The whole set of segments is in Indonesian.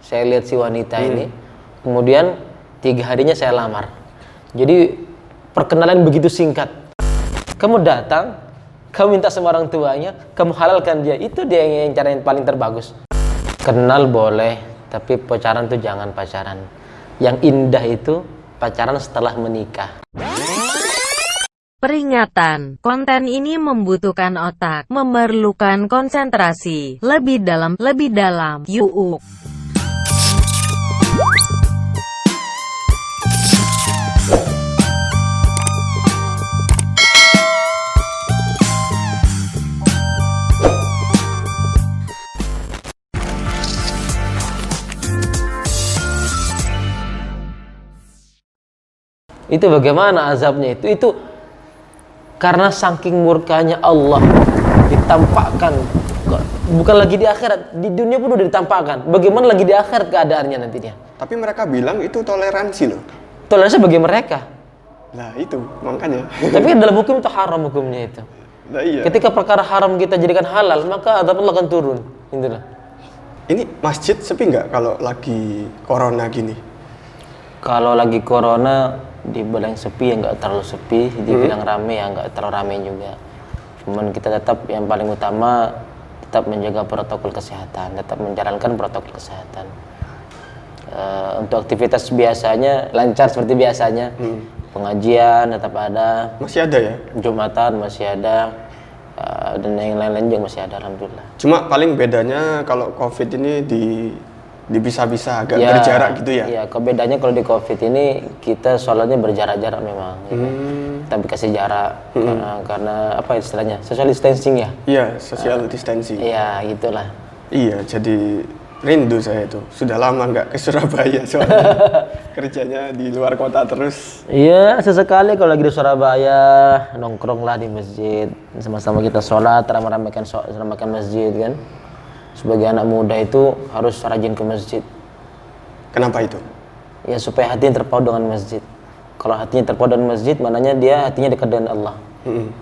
saya lihat si wanita ini, kemudian 3 harinya saya lamar. Jadi perkenalan begitu singkat. Kamu datang, kamu minta sama orang tuanya, kamu halalkan dia, itu dia yang cara yang paling terbagus. Kenal boleh, tapi pacaran tuh jangan pacaran. Yang indah itu pacaran setelah menikah. Peringatan, konten ini membutuhkan otak, memerlukan konsentrasi, lebih dalam, yuk. Itu bagaimana azabnya itu karena saking murkanya Allah ditampakkan, bukan lagi di akhirat, di dunia pun udah ditampakkan. Bagaimana lagi di akhirat keadaannya nantinya? Tapi mereka bilang itu toleransi loh. Toleransi bagi mereka. Nah itu makanya. Tapi dalam hukum itu haram hukumnya itu. Nah, iya. Ketika perkara haram kita jadikan halal, maka azab Allah akan turun. Itulah. Ini masjid sepi nggak kalau lagi corona gini? Kalau lagi corona dibilang sepi ya nggak terlalu sepi, dibilang rame ya nggak terlalu rame juga. Cuman kita tetap yang paling utama tetap menjaga protokol kesehatan, tetap menjalankan protokol kesehatan. Untuk aktivitas biasanya lancar seperti biasanya, pengajian tetap ada. Masih ada ya? Jumatan masih ada, dan yang lain-lain juga masih ada, alhamdulillah. Cuma paling bedanya kalau COVID ini dipisah-pisah agak berjarak gitu ya? Iya, bedanya kalau di COVID ini kita sholatnya berjarak-jarak memang. Tapi kasih jarak karena apa istilahnya? Social distancing ya? Iya, social distancing. Iya, gitulah. Iya, jadi rindu saya itu. Sudah lama nggak ke Surabaya soalnya kerjanya di luar kota terus. Iya, sesekali kalau lagi di Surabaya nongkrong lah di masjid, sama-sama kita sholat, ramai-ramaikan masjid kan. Sebagai anak muda itu harus rajin ke masjid. Kenapa itu? Ya supaya hatinya terpaut dengan masjid. Kalau hatinya terpaut dengan masjid, maknanya dia hatinya dekat dengan Allah.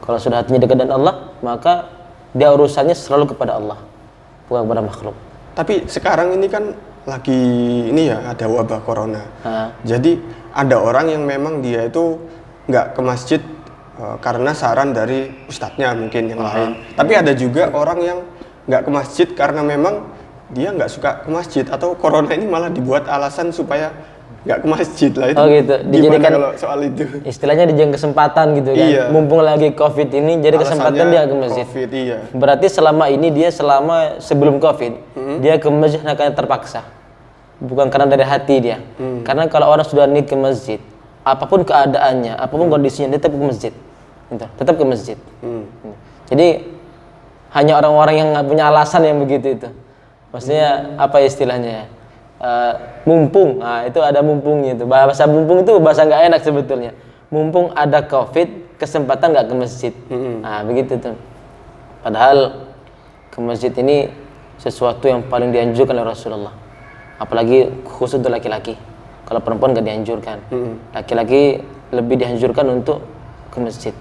Kalau sudah hatinya dekat dengan Allah, maka dia urusannya selalu kepada Allah, bukan kepada makhluk. Tapi sekarang ini kan lagi ini ya ada wabah corona. Jadi ada orang yang memang dia itu nggak ke masjid karena saran dari ustadznya mungkin yang lain. Tapi ada juga orang yang nggak ke masjid karena memang dia nggak suka ke masjid, atau corona ini malah dibuat alasan supaya nggak ke masjid lah itu. Oh gitu, dijadikan kalau soal itu. Istilahnya dijadikan kesempatan gitu kan. Iya. Mumpung lagi COVID ini, jadi kesempatan dia ke masjid. COVID, iya. Berarti selama ini dia sebelum COVID dia ke masjid karena terpaksa, bukan karena dari hati dia. Karena kalau orang sudah niat ke masjid, apapun keadaannya, apapun kondisinya, dia tetap ke masjid. Gitu. Tetap ke masjid. Jadi hanya orang-orang yang nggak punya alasan yang begitu itu. Maksudnya apa istilahnya ya? Mumpung, nah itu ada mumpungnya itu. Bahasa mumpung itu bahasa nggak enak sebetulnya. Mumpung ada COVID, kesempatan nggak ke masjid. Nah begitu tuh. Padahal ke masjid ini sesuatu yang paling dianjurkan oleh Rasulullah. Apalagi khusus untuk laki-laki. Kalau perempuan nggak dianjurkan. Laki-laki lebih dianjurkan untuk ke masjid.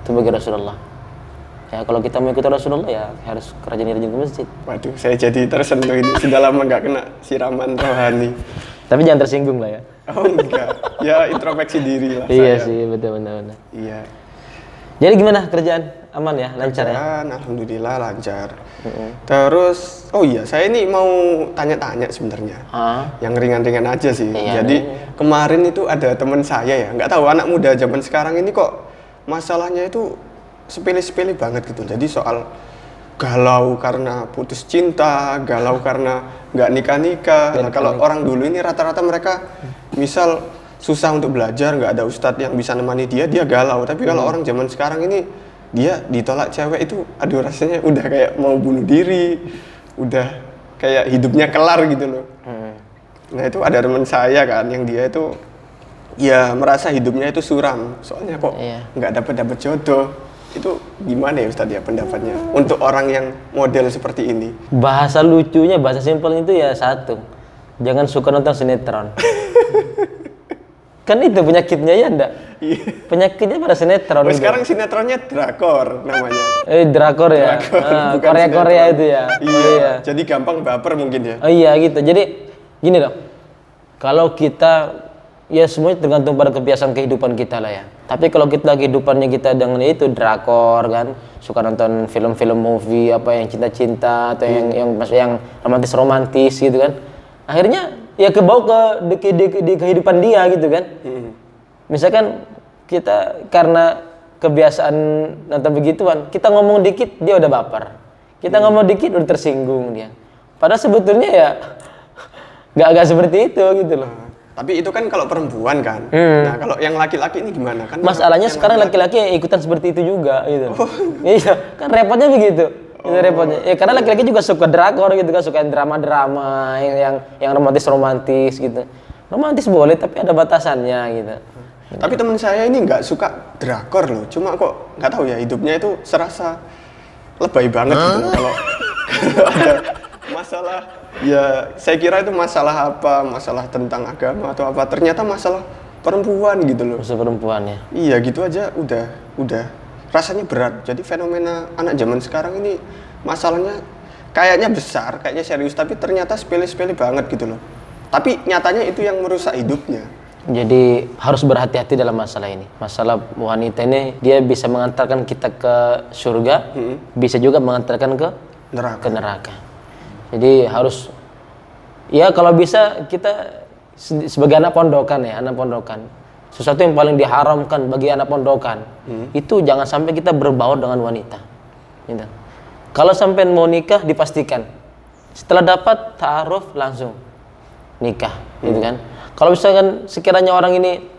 Itu bagi Rasulullah. Ya kalau kita mau ikut Rasulullah ya harus rajin-rajin ke masjid. Waduh, saya jadi tersentuh ini. Sudah lama nggak kena siraman rohani. Tapi jangan tersinggung lah ya. Oh enggak, ya introspeksi diri lah. Iya saya. sih, betul-betul. Iya. Jadi gimana kerjaan? Aman ya? Lancar ya? Alhamdulillah lancar. Terus, oh iya, saya ini mau tanya-tanya sebenarnya. Yang ringan-ringan aja sih. Iya, Jadi kemarin itu ada teman saya ya, nggak tahu anak muda zaman sekarang ini kok masalahnya itu sepele-sepele banget gitu. Jadi soal galau karena putus cinta, galau karena nggak nikah-nikah. Nah, kalau orang dulu ini rata-rata mereka misal susah untuk belajar, nggak ada ustadz yang bisa nemani dia galau. Tapi kalau orang zaman sekarang ini dia ditolak cewek itu, aduh rasanya udah kayak mau bunuh diri, udah kayak hidupnya kelar gitu loh. Nah itu ada teman saya kan yang dia itu ya merasa hidupnya itu suram, soalnya kok nggak dapet jodoh. Itu gimana ya Ustadz ya pendapatnya untuk orang yang model seperti ini? Bahasa lucunya, bahasa simpel itu ya satu, jangan suka nonton sinetron. Kan itu penyakitnya ya enggak? Penyakitnya pada sinetron. Oh, gitu. sekarang sinetronnya drakor namanya. Drakor ya. Bukan Korea-Korea sinetron. itu ya. Iya. Oh, iya. Jadi gampang baper mungkin ya. Oh iya gitu. Jadi gini loh. Kalau kita ya semuanya tergantung pada kebiasaan kehidupan kita lah ya. Tapi kalau kita kehidupannya kita dengan itu drakor kan, suka nonton film-film movie apa yang cinta-cinta atau yang romantis-romantis gitu kan. Akhirnya ya kebawa di kehidupan dia gitu kan. Misalkan kita karena kebiasaan nonton begituan, kita ngomong dikit dia udah baper. Kita ngomong dikit udah tersinggung dia. Padahal sebetulnya ya nggak seperti itu gitu loh. Tapi itu kan kalau perempuan kan. Nah, kalau yang laki-laki ini gimana kan? Masalahnya yang sekarang laki-laki yang ikutan seperti itu juga gitu. Iya, kan repotnya begitu. Itu repotnya. Ya karena laki-laki juga suka drakor gitu kan, suka drama-drama yang romantis-romantis gitu. Romantis boleh tapi ada batasannya gitu. Tapi teman saya ini nggak suka drakor loh. Cuma kok nggak tahu ya hidupnya itu serasa lebay banget gitu loh. Kalau ada masalah, ya saya kira itu masalah apa, masalah tentang agama atau apa. Ternyata masalah perempuan gitu loh. Masalah perempuan ya. Iya gitu aja udah rasanya berat. Jadi fenomena anak zaman sekarang ini masalahnya kayaknya besar, kayaknya serius, tapi ternyata sepele-sepele banget gitu loh. Tapi nyatanya itu yang merusak hidupnya. Jadi harus berhati-hati dalam masalah ini. Masalah wanita ini dia bisa mengantarkan kita ke surga, bisa juga mengantarkan ke neraka. Jadi harus ya kalau bisa kita sebagai anak pondokan ya, anak pondokan. Sesuatu yang paling diharamkan bagi anak pondokan itu jangan sampai kita berbaur dengan wanita. Gitu. Kalau sampai mau nikah dipastikan setelah dapat ta'aruf langsung nikah, gitu kan. Kalau misalkan sekiranya orang ini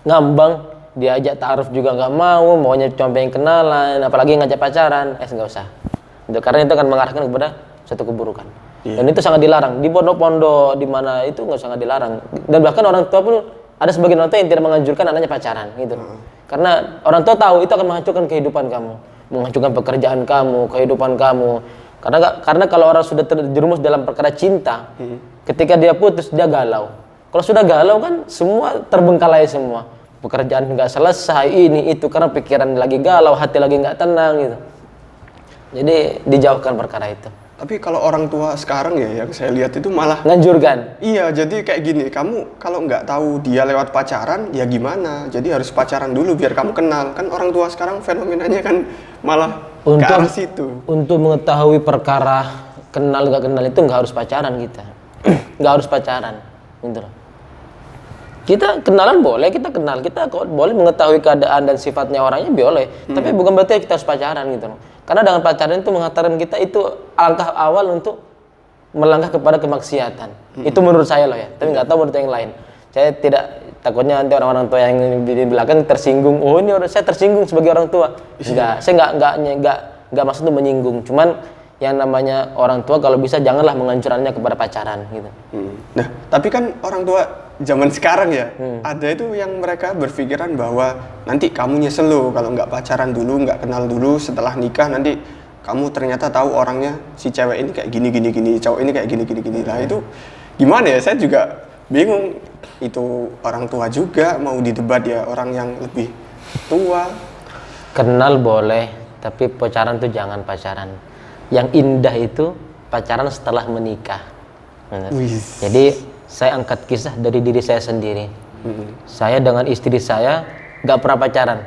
ngambang, diajak ta'aruf juga nggak mau, maunya cuma pengen kenalan, apalagi ngajak pacaran, nggak usah. Itu karena itu akan mengarahkan kepada suatu keburukan. Dan itu sangat dilarang di pondok-pondok di mana itu nggak sangat dilarang. Dan bahkan orang tua pun ada sebagian orang tua yang tidak menganjurkan anaknya pacaran, gitu. Karena orang tua tahu itu akan menghancurkan kehidupan kamu, menghancurkan pekerjaan kamu, kehidupan kamu. Karena kalau orang sudah terjerumus dalam perkara cinta, ketika dia putus dia galau. Kalau sudah galau kan semua terbengkalai semua. Pekerjaan nggak selesai, ini itu karena pikiran lagi galau, hati lagi nggak tenang gitu. Jadi dijauhkan perkara itu. Tapi kalau orang tua sekarang ya yang saya lihat itu malah Nganjurkan. iya, jadi kayak gini, kamu kalau nggak tahu dia lewat pacaran ya gimana? Jadi harus pacaran dulu biar kamu kenal. Kan orang tua sekarang fenomenanya kan malah ke arah situ. Untuk mengetahui perkara kenal nggak kenal itu nggak harus pacaran kita. Nggak harus pacaran, gitu loh. Kita kenalan boleh, kita kenal, kita boleh mengetahui keadaan dan sifatnya orangnya boleh, tapi bukan berarti kita harus pacaran gitu loh. Karena dengan pacaran itu mengatakan kita itu langkah awal untuk melangkah kepada kemaksiatan. Itu menurut saya loh ya, tapi nggak tahu menurut yang lain. Saya tidak takutnya nanti orang-orang tua yang di belakang tersinggung. Oh ini saya tersinggung sebagai orang tua. Enggak, saya nggak maksud untuk menyinggung. Cuman yang namanya orang tua kalau bisa janganlah mengancurannya kepada pacaran gitu. Nah, tapi kan orang tua zaman sekarang ya, ada itu yang mereka berpikiran bahwa nanti kamu nyesel loh kalau nggak pacaran dulu, nggak kenal dulu, setelah nikah nanti kamu ternyata tahu orangnya si cewek ini kayak gini, cowok ini kayak gini. Nah itu gimana ya? Saya juga bingung. Itu orang tua juga mau didebat ya orang yang lebih tua. Kenal boleh, tapi pacaran tuh jangan pacaran. Yang indah itu pacaran setelah menikah. Jadi saya angkat kisah dari diri saya sendiri. Saya dengan istri saya gak pernah pacaran.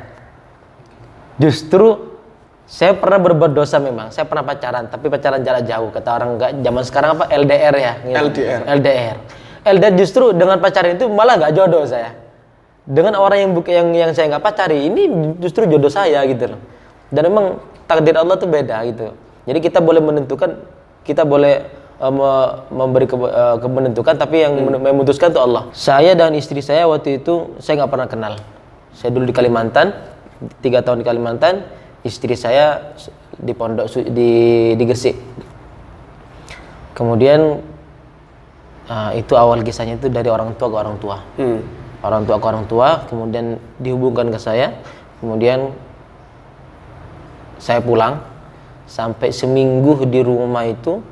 Justru saya pernah berbuat dosa memang. Saya pernah pacaran, tapi pacaran jarak jauh. Kata orang gak zaman sekarang apa LDR ya? Gitu. LDR justru dengan pacaran itu malah gak jodoh saya. Dengan orang yang saya nggak pacari ini justru jodoh saya gitu loh. Dan memang takdir Allah tuh beda gitu. Jadi kita boleh menentukan, kita boleh memberi menentukan, tapi yang memutuskan itu Allah. Saya dan istri saya waktu itu saya nggak pernah kenal. Saya dulu di Kalimantan, 3 tahun di Kalimantan, istri saya di pondok di Gresik. Kemudian itu awal kisahnya itu dari orang tua ke orang tua. Orang tua ke orang tua, kemudian dihubungkan ke saya, kemudian saya pulang. Sampai seminggu di rumah itu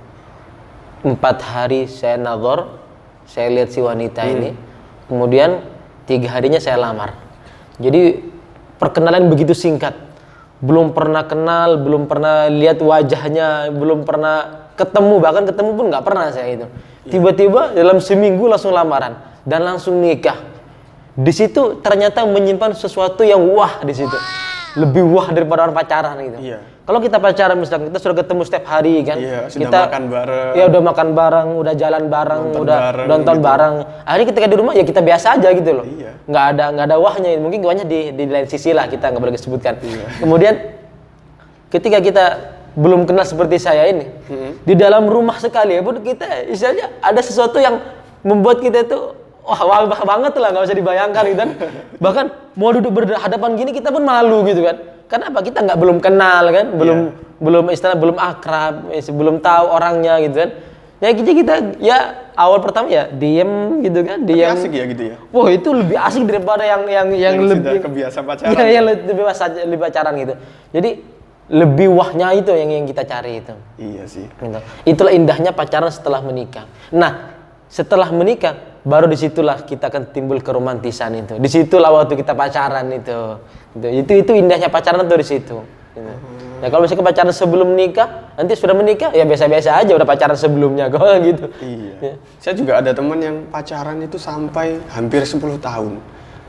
4 hari saya nazar, saya lihat si wanita ini. Kemudian 3 harinya saya lamar. Jadi perkenalan begitu singkat, belum pernah kenal, belum pernah lihat wajahnya, belum pernah ketemu, bahkan ketemu pun nggak pernah saya itu. Tiba-tiba dalam seminggu langsung lamaran dan langsung nikah. Di situ ternyata menyimpan sesuatu yang wah di situ, lebih wah daripada orang pacaran gitu. Iya. Kalau kita pacaran misalkan kita sudah ketemu setiap hari kan, Iya, sudah kita makan bareng. ya udah makan bareng, udah jalan bareng, Nonton udah bareng nonton gitu. bareng. Akhirnya ketika di rumah ya kita biasa aja gitu loh. Iya. Nggak ada wahnya, mungkin wahnya di lain sisi lah, kita nggak boleh sebutkan. Iya. Kemudian ketika kita belum kenal seperti saya ini, di dalam rumah sekali pun kita istilahnya ada sesuatu yang membuat kita itu wah banget lah, nggak usah dibayangkan gitu kan. Bahkan mau duduk berhadapan gini kita pun malu gitu kan. Kenapa? Kita belum kenal kan, belum istilah belum akrab, belum tahu orangnya gitu kan. Ya kita ya awal pertama ya diem gitu kan, Tapi diem. asik ya gitu ya. Wah itu lebih asik daripada yang lebih sudah kebiasa pacaran. Iya, yang lebih pacaran gitu. Jadi lebih wahnya itu yang kita cari itu. Iya sih. Gitu. Itulah indahnya pacaran setelah menikah. Nah, setelah menikah baru disitulah kita akan timbul keromantisan itu. Disitulah waktu kita pacaran itu. Itu indahnya pacaran tuh di situ. Gitu. Ya kalau misalnya pacaran sebelum nikah, nanti sudah menikah ya biasa-biasa aja, udah pacaran sebelumnya kok gitu. Iya. Ya. Saya juga ada teman yang pacaran itu sampai hampir 10 tahun.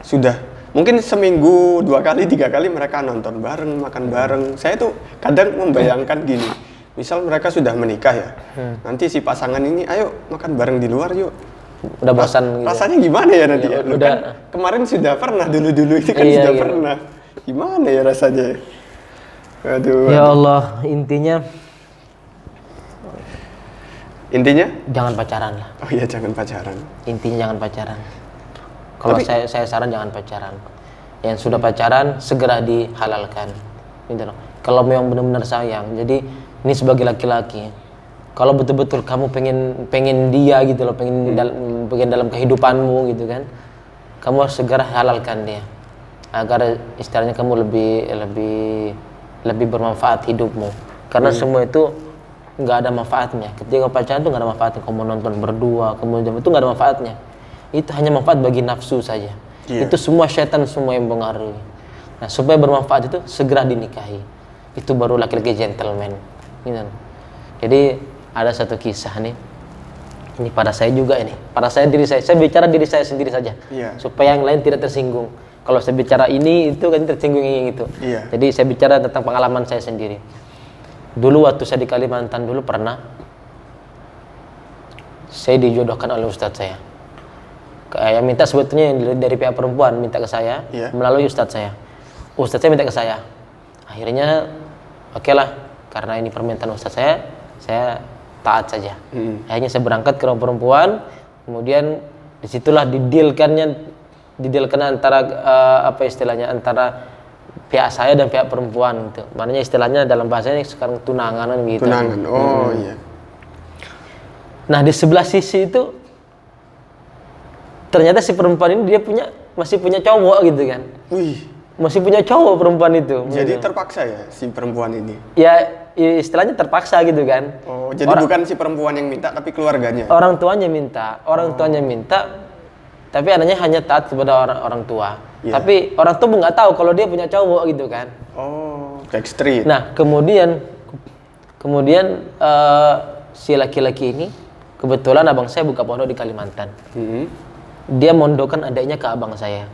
Sudah mungkin seminggu 2 kali 3 kali mereka nonton bareng, makan bareng. Saya tuh kadang membayangkan gini. Misal mereka sudah menikah ya. Nanti si pasangan ini ayo makan bareng di luar yuk. Udah bosan gitu. Rasanya gimana ya nanti Ya, ya? Loh, udah. kan kemarin sudah pernah dulu-dulu itu kan Iya, sudah iya. pernah. Gimana ya rasanya? Aduh. Ya Allah, intinya jangan pacaran lah. Oh iya, jangan pacaran. Intinya jangan pacaran. Kalau Tapi- saya saran jangan pacaran. Yang sudah pacaran segera dihalalkan. Gitu loh. Kalau memang benar-benar sayang. Jadi ini sebagai laki-laki, kalau betul-betul kamu pengen dia gitu loh, pengen dalam kehidupanmu gitu kan, kamu harus segera halalkan dia agar istilahnya kamu lebih bermanfaat hidupmu. Karena semua itu nggak ada manfaatnya. Ketika pacaran itu nggak ada manfaatnya. Kamu nonton berdua, kemudian itu nggak ada manfaatnya. Itu hanya manfaat bagi nafsu saja. Iya. Itu semua setan semua yang mempengaruhi. Nah, supaya bermanfaat itu segera dinikahi. Itu baru laki-laki gentleman. Gitu. Jadi ada satu kisah nih. Ini pada saya juga ini. Pada saya diri saya. Saya bicara diri saya sendiri saja. Iya. Supaya yang lain tidak tersinggung. Kalau saya bicara ini itu kan tersinggung yang itu. Iya. Jadi saya bicara tentang pengalaman saya sendiri. Dulu waktu saya di Kalimantan dulu pernah saya dijodohkan oleh ustadz saya. Yang minta sebetulnya dari pihak perempuan minta ke saya Iya. melalui ustadz saya. Ustadz saya minta ke saya. Akhirnya oke lah, karena ini permintaan ustadz saya taat saja. Akhirnya saya berangkat ke rumah perempuan, kemudian disitulah didealkan antara apa istilahnya antara pihak saya dan pihak perempuan gitu. Maknanya istilahnya dalam bahasanya sekarang tunangan gitu. Tunangan. Oh iya. Nah di sebelah sisi itu ternyata si perempuan ini dia masih punya cowok gitu kan. Wih. Masih punya cowok perempuan itu. Jadi gitu. terpaksa ya si perempuan ini. Ya istilahnya terpaksa gitu kan. Oh, jadi bukan si perempuan yang minta tapi keluarganya. Orang tuanya minta, tapi anaknya hanya taat kepada orang tua. Iya. Tapi orang tua nggak tahu kalau dia punya cowok gitu kan. Oh, backstreet. Nah kemudian si laki-laki ini kebetulan abang saya buka pondok di Kalimantan. Dia mondokkan adiknya ke abang saya.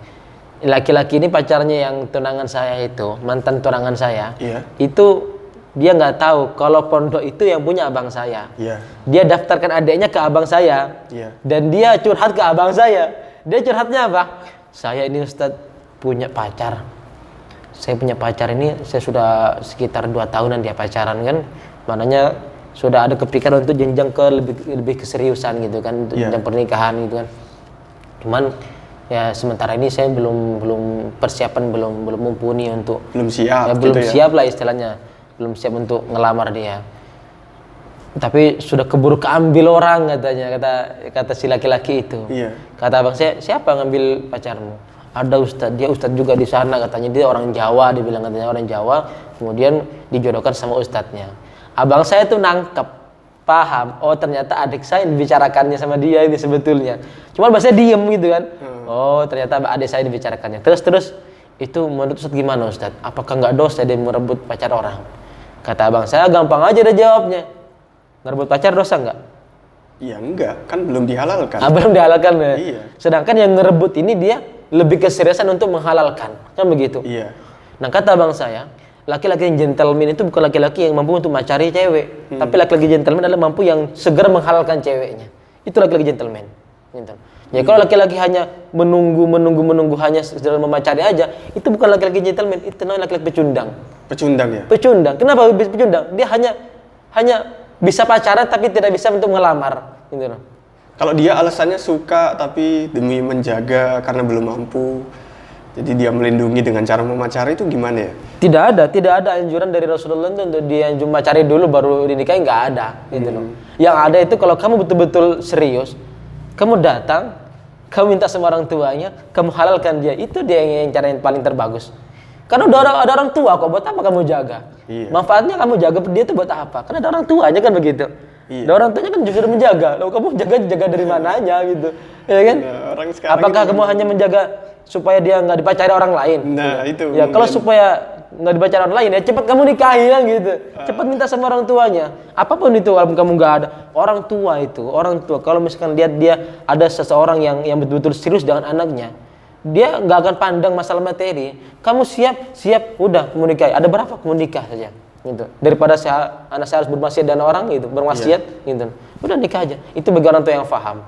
Laki-laki ini pacarnya yang tunangan saya itu, mantan tunangan saya. Iya. Itu dia nggak tahu kalau pondok itu yang punya abang saya. Iya. Dia daftarkan adiknya ke abang saya. Iya. Dan dia curhat ke abang saya. Dia curhatnya apa? Saya ini Ustadz punya pacar. Saya punya pacar ini, saya sudah sekitar 2 tahunan dia pacaran kan. Maknanya sudah ada kepikiran untuk jenjang ke lebih keseriusan gitu kan, untuk Iya. jenjang pernikahan gitu kan. Cuman ya sementara ini saya belum persiapan belum mumpuni untuk Belum siap ya, belum gitu ya. siap lah istilahnya, belum siap untuk ngelamar dia. Tapi sudah keburu keambil orang katanya, kata si laki-laki itu. Iya. Kata abang saya, siapa ngambil pacarmu? Ada ustadz, dia ustadz juga di sana katanya, dia orang Jawa, dibilang katanya orang Jawa, kemudian dijodohkan sama ustadznya. Abang saya tuh nangkep, paham, oh ternyata adik saya yang dibicarakannya sama dia ini sebetulnya. Cuma bahasanya diem gitu kan. Oh, ternyata adik saya dibicarakannya. Terus itu menurut Ustaz gimana Ustaz? Apakah nggak dosa dia merebut pacar orang? Kata abang saya, gampang aja deh jawabnya. Ngerebut pacar dosa nggak? Iya enggak, kan belum dihalalkan. Belum dihalalkan ya? Iya. Sedangkan yang ngerebut ini dia lebih keseriusan untuk menghalalkan. Kan begitu? Iya. Nah kata abang saya, laki-laki yang gentleman itu bukan laki-laki yang mampu untuk mencari cewek. Tapi laki-laki gentleman adalah mampu yang segera menghalalkan ceweknya. Itu laki-laki gentleman. Gitu. Ya kalau laki-laki hanya menunggu hanya sedang memacari aja, itu bukan laki-laki gentleman, itu namanya laki-laki pecundang. Pecundang ya? Pecundang. Kenapa pecundang? Dia hanya bisa pacaran tapi tidak bisa untuk ngelamar, gitu loh. Kalau dia alasannya suka tapi demi menjaga karena belum mampu, jadi dia melindungi dengan cara memacari, itu gimana ya? Tidak ada anjuran dari Rasulullah itu untuk dia cari dulu baru dinikahi, nggak ada, gitu loh. Yang ada itu kalau kamu betul-betul serius, kamu datang, kamu minta sama orang tuanya, kamu halalkan dia, itu dia yang cara yang paling terbagus. Karena ada orang tua kok, buat apa kamu jaga? Iya. Manfaatnya kamu jaga dia itu buat apa? Karena ada orang tuanya kan begitu. Iya. Ada orang tuanya kan justru menjaga. Lalu kamu jaga dari mananya gitu, ya kan? Nah, orang sekarang apakah ini kamu hanya menjaga supaya dia nggak dipacari orang lain? Nah, itu. Ya kalau supaya nggak dipacari orang lain ya cepat kamu nikahi kan gitu. Cepat minta sama orang tuanya. Apapun itu kalau kamu nggak ada orang tua kalau misalkan lihat dia ada seseorang yang betul-betul serius dengan anaknya, dia nggak akan pandang masalah materi. Kamu siap udah kamu nikahi. Ada berapa kamu nikah saja gitu. Daripada anak saya harus bermaksiat dan orang gitu, bermaksiat gitu. Udah nikah aja. Itu bagi orang tua yang paham.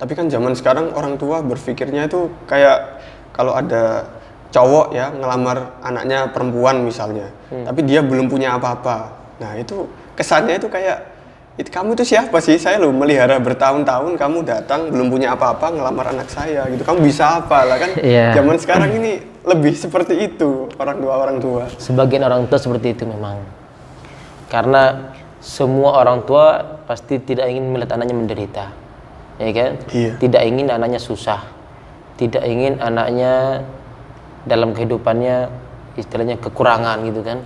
Tapi kan zaman sekarang orang tua berpikirnya itu kayak kalau ada cowok ya ngelamar anaknya perempuan misalnya, tapi dia belum punya apa-apa. Nah itu kesannya itu kayak kamu itu siapa sih? Saya lo melihara bertahun-tahun, kamu datang belum punya apa-apa ngelamar anak saya gitu. Kamu bisa apa lah kan? Iya. Zaman sekarang ini lebih seperti itu orang tua. Sebagian orang tua seperti itu memang. Karena semua orang tua pasti tidak ingin melihat anaknya menderita. Ya kan? Iya. Tidak ingin anaknya susah. Tidak ingin anaknya dalam kehidupannya istilahnya kekurangan gitu kan.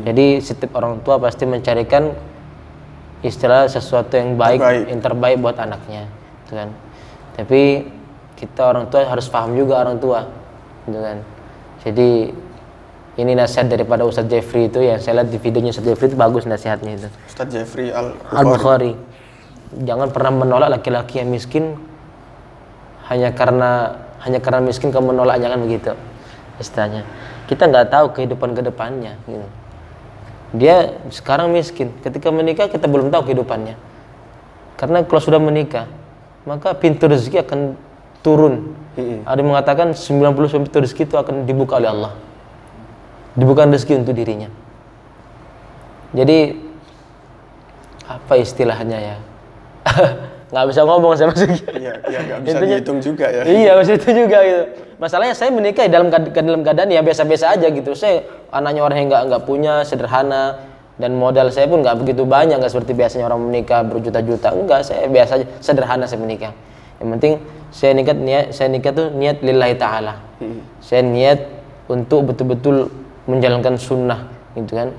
Jadi setiap orang tua pasti mencarikan istilah sesuatu yang baik, yang terbaik buat anaknya, gitu kan. Tapi kita orang tua harus paham juga orang tua, gitu kan. Jadi ini nasihat daripada Ustadz Jeffrey itu yang saya lihat di videonya Ustadz Jeffrey itu bagus nasihatnya itu. Ustadz Jeffrey Al-Bukhari. Jangan pernah menolak laki-laki yang miskin hanya karena miskin kamu menolaknya, kan begitu istilahnya. Kita nggak tahu kehidupan kedepannya, gitu. Dia sekarang miskin, ketika menikah kita belum tahu kehidupannya. Karena kalau sudah menikah, maka pintu rezeki akan turun. Ada yang mengatakan 90% pintu rezeki itu akan dibuka oleh Allah. Dibuka rezeki untuk dirinya. Jadi apa istilahnya ya? Nggak bisa ngomong sama segi. Iya, nggak bisa dihitung juga ya. Iya, maksud itu juga gitu. Masalahnya saya menikah dalam keadaan ya biasa-biasa aja gitu. Saya anaknya orang yang nggak punya, sederhana, dan modal saya pun nggak begitu banyak, nggak seperti biasanya orang menikah berjuta-juta. Enggak, saya biasa aja, sederhana saya menikah. Yang penting saya nikah tuh niat lillahi ta'ala. Saya niat untuk betul-betul menjalankan sunnah gitu kan.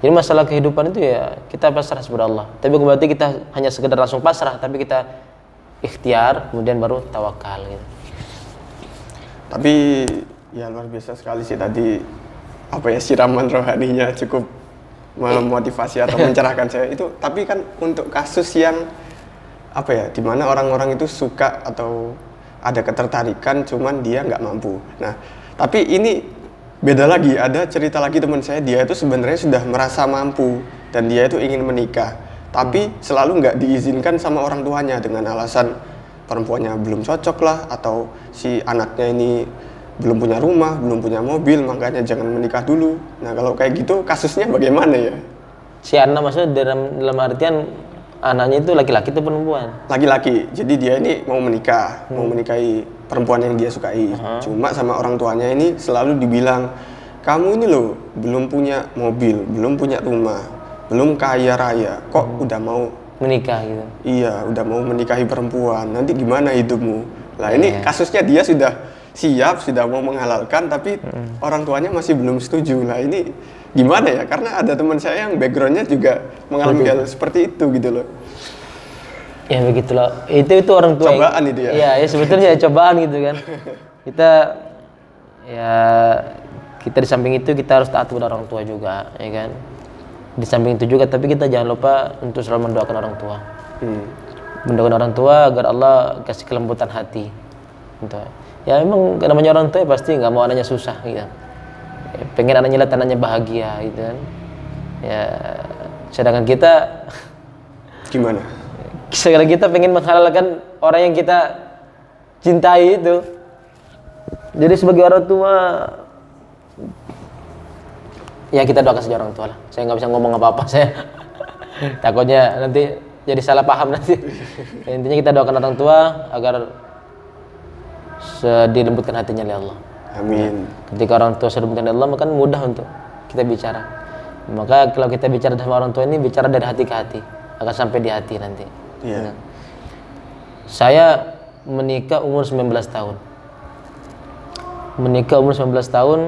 Jadi masalah kehidupan itu ya kita pasrah kepada Allah. Tapi berarti kita hanya sekedar langsung pasrah, tapi kita ikhtiar kemudian baru tawakal gitu. Tapi ya luar biasa sekali sih tadi siraman rohaninya cukup memotivasi atau mencerahkan saya itu. Tapi kan untuk kasus yang dimana orang-orang itu suka atau ada ketertarikan cuman dia nggak mampu. Nah tapi ini beda lagi, ada cerita lagi teman saya, dia itu sebenarnya sudah merasa mampu dan dia itu ingin menikah, tapi selalu nggak diizinkan sama orang tuanya dengan alasan perempuannya belum cocok lah, atau si anaknya ini belum punya rumah, belum punya mobil, makanya jangan menikah dulu. Nah kalau kayak gitu kasusnya bagaimana ya? Si anak maksudnya dalam artian anaknya itu laki-laki atau perempuan? Laki-laki, jadi dia ini mau menikah, mau menikahi perempuan yang dia sukai. Cuma sama orang tuanya ini selalu dibilang, kamu ini loh belum punya mobil, belum punya rumah, belum kaya raya, kok udah mau menikah gitu? Iya, udah mau menikahi perempuan, nanti gimana hidupmu? Lah ini kasusnya dia sudah siap, sudah mau menghalalkan, tapi orang tuanya masih belum setuju. Lah ini gimana ya? Karena ada teman saya yang backgroundnya juga mengalami hal seperti itu gitu loh. Ya begitulah. Itu orang tua. Cobaan itu ya? Iya, ya sebetulnya ya cobaan gitu kan. Kita ya kita di samping itu kita harus taat kepada orang tua juga, ya kan. Di samping itu juga tapi kita jangan lupa untuk selalu mendoakan orang tua. Mendoakan orang tua agar Allah kasih kelembutan hati. Gitu. Ya memang namanya orang tua ya pasti nggak mau anaknya susah gitu. Ya, pengen anaknya lihat anaknya bahagia gitu kan. Ya sedangkan kita Gimana? Sekarang kita pengen menghalalkan orang yang kita cintai itu. Jadi sebagai orang tua, ya kita doakan saja orang tua lah. Saya nggak bisa ngomong apa-apa saya. Takutnya nanti jadi salah paham nanti. Intinya kita doakan orang tua agar dilembutkan hatinya oleh Allah. Amin. Ketika orang tua dilembutkan oleh Allah, maka mudah untuk kita bicara. Maka kalau kita bicara sama orang tua ini bicara dari hati ke hati, akan sampai di hati nanti. Iya. Saya menikah umur 19 tahun. Menikah umur 19 tahun.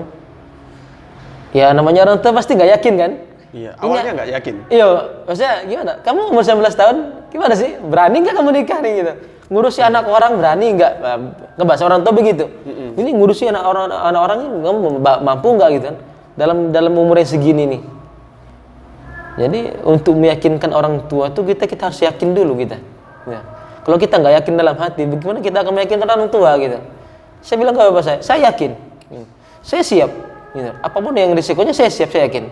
Ya namanya orang tua pasti nggak yakin kan? Iya, awalnya nggak yakin. Iya, maksudnya gimana? Kamu umur 19 tahun, gimana sih? Berani nggak kamu nikah nih gitu? Ngurusi anak orang berani nggak? Ngebahas orang tua begitu. Ini ngurusi anak orang ini kamu mampu nggak gitu kan? Dalam umur yang segini nih. Jadi untuk meyakinkan orang tua tuh kita harus yakin dulu kita. Ya. Kalau kita nggak yakin dalam hati, bagaimana kita akan meyakinkan orang tua gitu? Saya bilang ke bapak saya yakin, saya siap. Gitu. Apapun yang risikonya saya siap, saya yakin.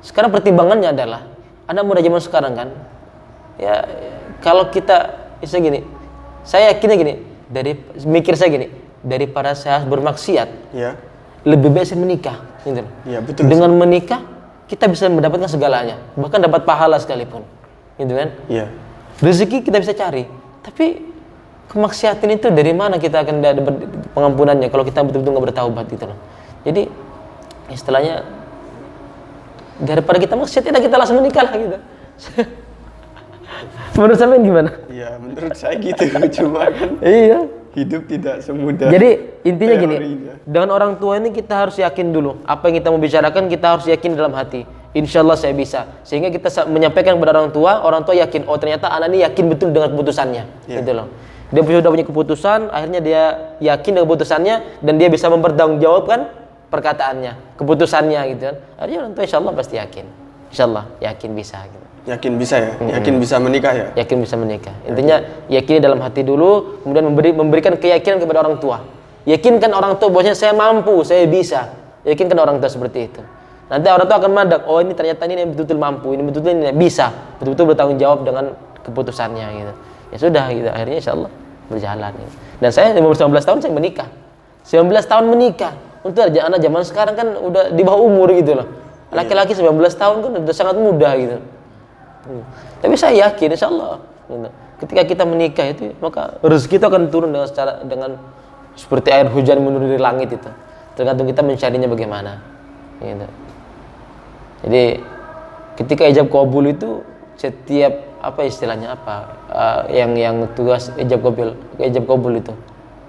Sekarang pertimbangannya adalah anak muda zaman sekarang kan, ya kalau kita bisa gini, saya yakinnya gini, mikir saya gini, daripada saya harus bermaksiat, Ya. lebih baik saya menikah. Gitu. Ya, betul. Dengan menikah kita bisa mendapatkan segalanya, bahkan dapat pahala sekalipun, gitu kan? Iya. Rezeki kita bisa cari, tapi kemaksiatan itu dari mana kita akan dapat pengampunannya kalau kita betul-betul nggak bertaubat gitu loh. Jadi istilahnya daripada kita maksiat, kita langsung menikah lah gitu. Menurut sampean gimana? Iya, menurut saya gitu. Cuma kan Iya. hidup tidak semudah. Jadi intinya gini, teorinya. dengan orang tua ini kita harus yakin dulu apa yang kita mau bicarakan, kita harus yakin dalam hati. Insya Allah saya bisa. Sehingga kita menyampaikan kepada orang tua yakin, oh ternyata anak ini yakin betul dengan keputusannya, gitu loh. Dia sudah punya keputusan, akhirnya dia yakin dengan keputusannya dan dia bisa mempertanggungjawabkan perkataannya, keputusannya gitu kan. Akhirnya orang tua insya Allah pasti yakin. Insya Allah yakin bisa gitu. Yakin bisa ya? Yakin bisa menikah ya? Yakin bisa menikah. Intinya yakini dalam hati dulu, kemudian memberikan keyakinan kepada orang tua. Yakinkan orang tua bahwasanya saya mampu, saya bisa. Yakinkan orang tua seperti itu. Nanti orang tua akan memandang, oh ini ternyata ini betul-betul mampu, ini betul-betul ini bisa, betul-betul bertanggung jawab dengan keputusannya gitu. Ya sudah gitu, akhirnya insya Allah berjalan gitu. Dan saya umur 19 tahun saya menikah. 19 tahun menikah. Untuk anak zaman sekarang kan udah di bawah umur gitu loh. Laki-laki 19 tahun kan udah sangat muda gitu. Tapi saya yakin insya Allah ketika kita menikah itu maka rezeki itu akan turun dengan seperti air hujan menurun dari langit itu. Tergantung kita mencarinya bagaimana. Gitu. Jadi ketika ijab qabul itu setiap apa istilahnya yang tugas ijab qabul itu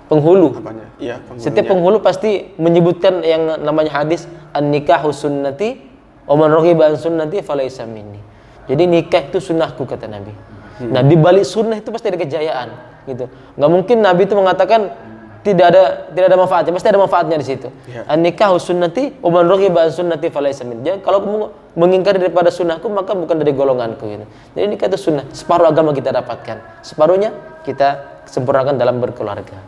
penghulu. Apanya? Iya, penghulunya. Setiap penghulu pasti menyebutkan yang namanya hadis an-nikahu sunnati wa man raghiba an sunnati falaysa minni. Jadi nikah itu sunnahku kata Nabi. Nah di balik sunnah itu pasti ada kejayaan, gitu. Nggak mungkin Nabi itu mengatakan tidak ada manfaatnya, pasti ada manfaatnya di situ. An-nikahu sunnati wa man raghiba an sunnati falaysa minni. Jadi kalau kamu mengingkari daripada sunnahku maka bukan dari golonganku gitu. Jadi nikah itu sunnah, separuh agama kita dapatkan, separuhnya kita sempurnakan dalam berkeluarga.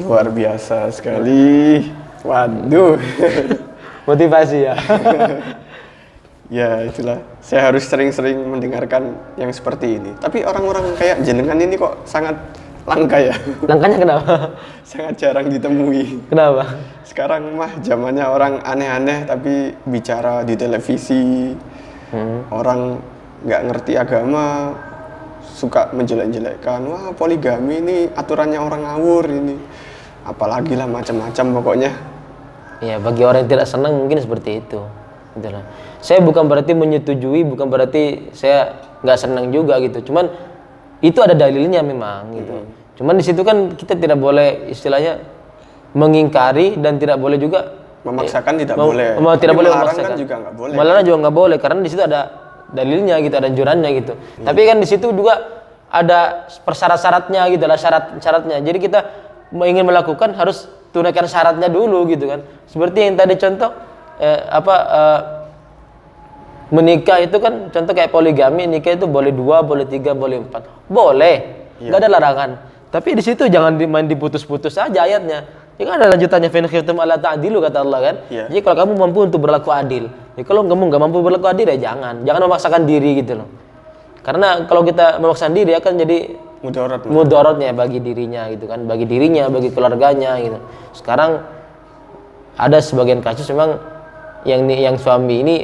Luar biasa sekali. Waduh. Motivasi ya. Ya itulah, saya harus sering-sering mendengarkan yang seperti ini. Tapi orang-orang kayak jenengan ini kok sangat langka ya. Langkahnya kenapa? Sangat jarang ditemui. Kenapa? Sekarang mah zamannya orang aneh-aneh tapi bicara di televisi. Orang nggak ngerti agama, suka menjelek-jelekkan. Wah poligami ini aturannya orang ngawur ini. Apalagi lah macam-macam pokoknya. Ya bagi orang yang tidak senang mungkin seperti itu. Gitu loh. Saya bukan berarti menyetujui, bukan berarti saya nggak senang juga gitu. Cuman itu ada dalilnya memang gitu. Cuman di situ kan kita tidak boleh istilahnya mengingkari dan tidak boleh juga Memaksakan tidak boleh. Tidak boleh melarang memaksakan. kan juga nggak boleh. Melarang juga nggak boleh karena di situ ada dalilnya gitu, ada anjurannya gitu. Tapi kan di situ juga ada persyarat-syaratnya gitu lah, syarat-syaratnya. Jadi kita ingin melakukan harus tunaikan syaratnya dulu gitu kan. Seperti yang tadi contoh menikah itu kan contoh kayak poligami, nikah itu boleh 2, boleh 3, boleh 4. Boleh. Enggak ada larangan. Tapi di situ jangan main diputus-putus aja ayatnya. Ya kan ada lanjutannya fa in khiftum alla ta'dilu kata Allah kan. Jadi kalau kamu mampu untuk berlaku adil. Ya kalau kamu nggak mampu berlaku adil ya jangan memaksakan diri gitu loh. Karena kalau kita memaksakan diri akan jadi mudaratnya bagi dirinya gitu kan, bagi dirinya, bagi keluarganya gitu. Sekarang ada sebagian kasus memang yang suami ini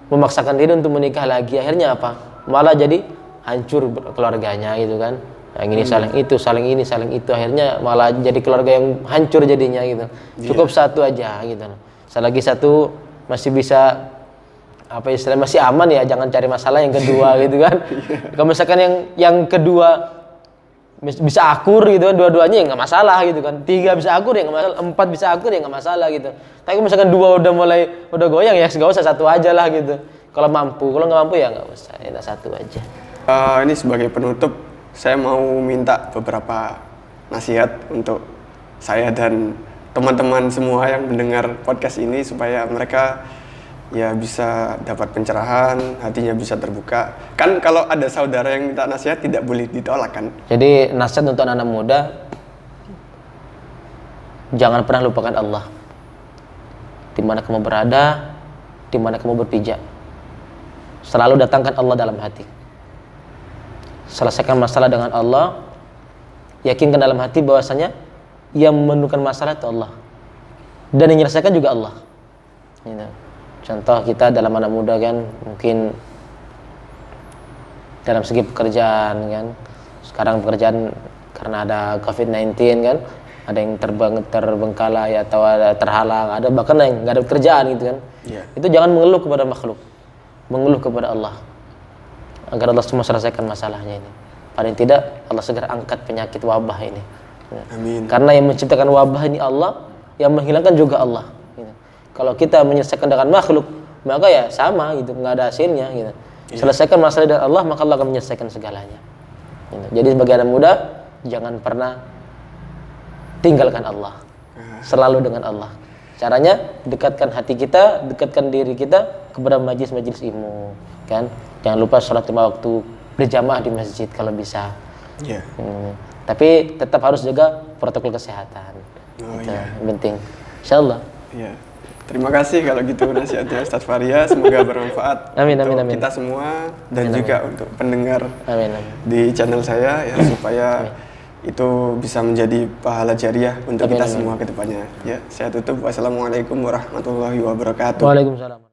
memaksakan diri untuk menikah lagi, akhirnya apa? Malah jadi hancur keluarganya gitu kan. Yang ini saling ini saling itu, akhirnya malah jadi keluarga yang hancur jadinya gitu. Cukup satu aja gitu. Selagi satu masih bisa masih aman ya, jangan cari masalah yang kedua gitu kan. Kalau misalkan yang kedua bisa akur gitu kan, dua-duanya ya nggak masalah gitu kan. 3 bisa akur ya nggak masalah, 4 bisa akur ya nggak masalah gitu. Tapi kalau misalkan 2 udah goyang ya nggak usah, 1 aja lah gitu. Kalau nggak mampu ya nggak usah, ya 1 aja. Ini sebagai penutup, saya mau minta beberapa nasihat untuk saya dan teman-teman semua yang mendengar podcast ini supaya mereka ya bisa dapat pencerahan, hatinya bisa terbuka. Kan kalau ada saudara yang minta nasihat tidak boleh ditolak kan. Jadi nasihat untuk anak muda, jangan pernah lupakan Allah. Di mana kamu berada, di mana kamu berpijak, selalu datangkan Allah dalam hati. Selesaikan masalah dengan Allah, yakinkan dalam hati bahwasanya yang menentukan masalah itu Allah dan yang menyelesaikan juga Allah. Gitu. Contoh kita dalam anak muda kan, mungkin dalam segi pekerjaan kan, sekarang pekerjaan karena ada COVID-19 kan, ada yang terbengkalai atau ada terhalang, ada bahkan yang nggak ada pekerjaan gitu kan. Itu jangan mengeluh kepada makhluk, mengeluh kepada Allah agar Allah semua selesaikan masalahnya ini. Paling tidak Allah segera angkat penyakit wabah ini. Amin. Karena yang menciptakan wabah ini Allah, yang menghilangkan juga Allah. Gitu. Kalau kita menyelesaikan dengan makhluk, maka ya sama gitu, nggak ada hasilnya gitu. Selesaikan masalah dengan Allah, maka Allah akan menyelesaikan segalanya. Gitu. Jadi sebagai anak muda, jangan pernah tinggalkan Allah. Selalu dengan Allah. Caranya dekatkan hati kita, dekatkan diri kita kepada majelis-majelis ilmu, kan? Jangan lupa sholat 5 waktu berjamaah di masjid kalau bisa. Tapi tetap harus jaga protokol kesehatan. Itu penting. Insyaallah. Terima kasih kalau gitu nasihatnya Ustadz Faria, semoga bermanfaat untuk kita semua dan juga untuk pendengar di channel saya ya, supaya itu bisa menjadi pahala jariah untuk kita semua ke depannya. Ya, saya tutup. Wassalamualaikum warahmatullahi wabarakatuh. Waalaikumsalam.